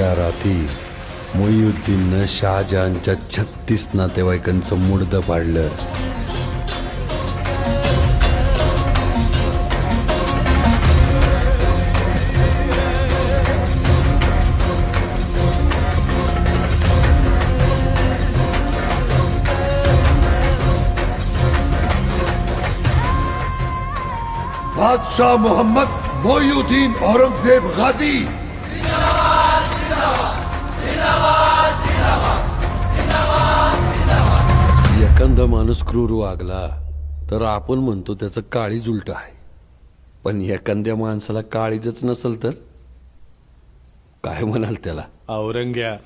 त्या रात्री मोईउद्दीननं शहाजहानच्या 36 नातेवाईकांचं मुडदं पाडलं. बादशाह मोहम्मद मोईउद्दीन औरंगजेब गाजी. एखादा माणूस क्रूर वागला तर आपण म्हणतो त्याचं काळीज उलट आहे, पण एखाद्या माणसाला काळीजच नसेल तर काय म्हणाल त्याला? औरंग्या.